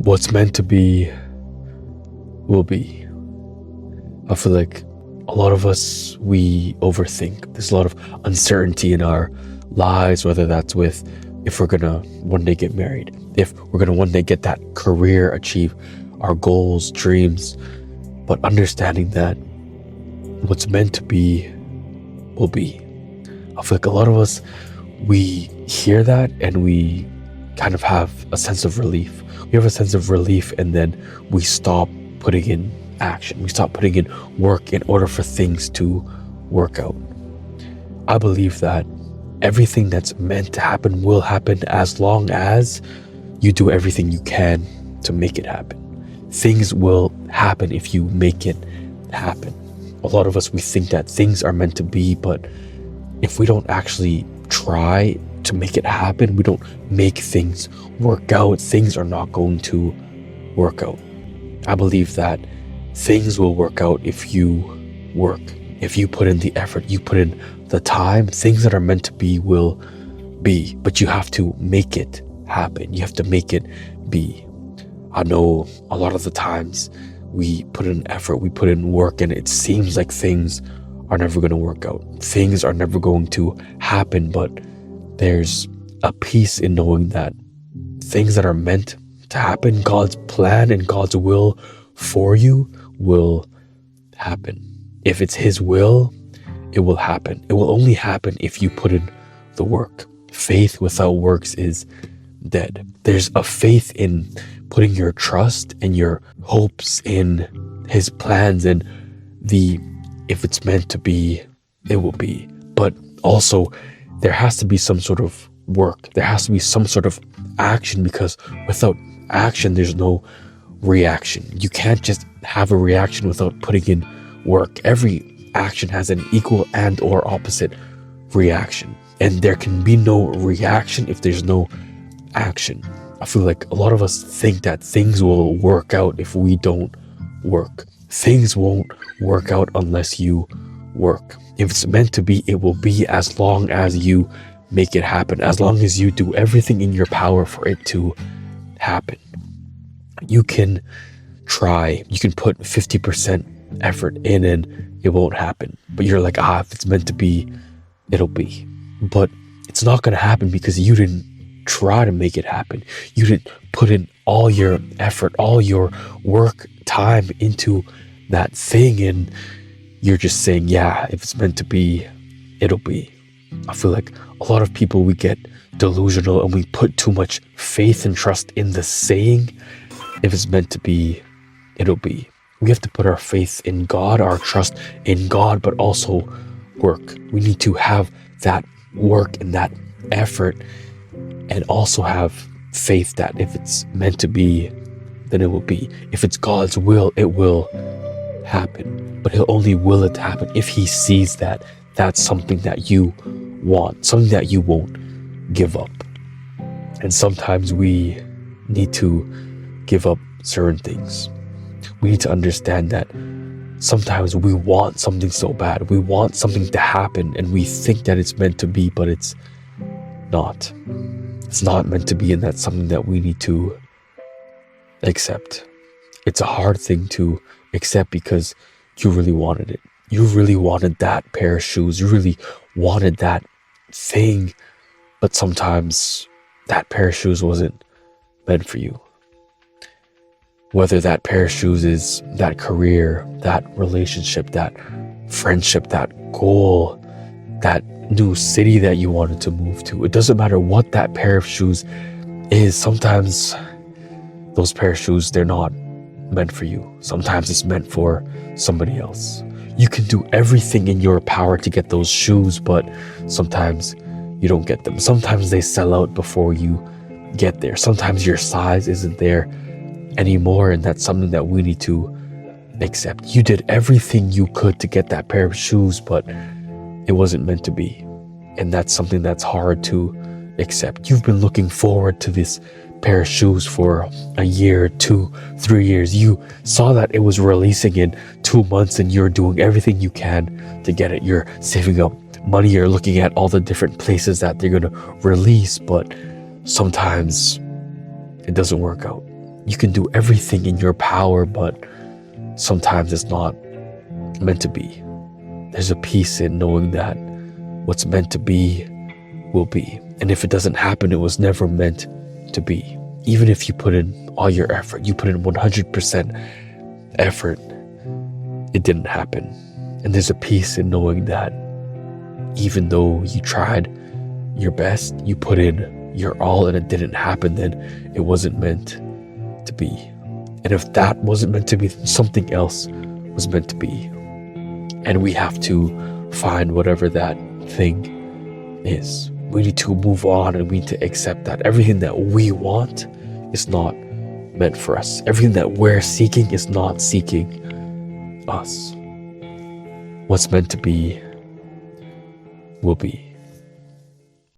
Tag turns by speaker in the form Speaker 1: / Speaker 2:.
Speaker 1: what's meant to be will be. I feel like a lot of us, we overthink. There's a lot of uncertainty in our lives, whether that's with if we're gonna one day get married, if we're gonna one day get that career, achieve our goals, dreams, but understanding that what's meant to be will be. I feel like a lot of us, we hear that and we kind of have a sense of relief. We have a sense of relief, and then we stop putting in action. We stop putting in work in order for things to work out. I believe that everything that's meant to happen will happen as long as you do everything you can to make it happen. Things will happen if you make it happen. A lot of us, we think that things are meant to be, but if we don't actually try to make it happen, we don't make things work out, things are not going to work out. I believe that things will work out if you work. If you put in the effort, you put in the time, things that are meant to be will be, but you have to make it happen. You have to make it be. I know a lot of the times we put in effort, we put in work, and it seems like things are never going to work out. Things are never going to happen, but there's a peace in knowing that things that are meant to happen, God's plan and God's will for you will happen. If it's His will, it will happen. It will only happen if you put in the work. Faith without works is dead. There's a faith in putting your trust and your hopes in His plans, and if it's meant to be, it will be. But also, there has to be some sort of work. There has to be some sort of action, because without action, there's no reaction. You can't just have a reaction without putting in work. Every action has an equal and or opposite reaction, and there can be no reaction if there's no action. I feel like a lot of us think that things will work out if we don't work. Things won't work out unless you work. If it's meant to be, it will be as long as you make it happen, as long as you do everything in your power for it to happen. You can try, you can put 50% effort in and it won't happen. But you're like, if it's meant to be, it'll be. But it's not going to happen because you didn't try to make it happen. You didn't put in all your effort, all your work, time into that thing, and you're just saying, if it's meant to be, it'll be. I feel like a lot of people, we get delusional and we put too much faith and trust in the saying, if it's meant to be, it'll be. We have to put our faith in God, our trust in God, but also work. We need to have that work and that effort, and also have faith that if it's meant to be, then it will be. If it's God's will, it will happen. But He'll only will it to happen if He sees that that's something that you want, something that you won't give up. And sometimes we need to give up certain things. We need to understand that sometimes we want something so bad. We want something to happen and we think that it's meant to be, but it's not. It's not meant to be, and that's something that we need to accept. It's a hard thing to accept because you really wanted it. You really wanted that pair of shoes. You really wanted that thing, but sometimes that pair of shoes wasn't meant for you. Whether that pair of shoes is that career, that relationship, that friendship, that goal, that new city that you wanted to move to. It doesn't matter what that pair of shoes is. Sometimes those pair of shoes, they're not meant for you. Sometimes it's meant for somebody else. You can do everything in your power to get those shoes, but sometimes you don't get them. Sometimes they sell out before you get there. Sometimes your size isn't there anymore, and that's something that we need to accept. You did everything you could to get that pair of shoes, but it wasn't meant to be. And that's something that's hard to accept. You've been looking forward to this pair of shoes for a year, 2, 3 years. You saw that it was releasing in 2 months and you're doing everything you can to get it. You're saving up money. You're looking at all the different places that they're going to release, but sometimes it doesn't work out. You can do everything in your power, but sometimes it's not meant to be. There's a peace in knowing that what's meant to be will be. And if it doesn't happen, it was never meant to be. Even if you put in all your effort, you put in 100% effort, it didn't happen. And there's a peace in knowing that even though you tried your best, you put in your all and it didn't happen, then it wasn't meant to be. And if that wasn't meant to be, then something else was meant to be. And we have to find whatever that thing is. We need to move on, and we need to accept that everything that we want is not meant for us. Everything that we're seeking is not seeking us. What's meant to be will be.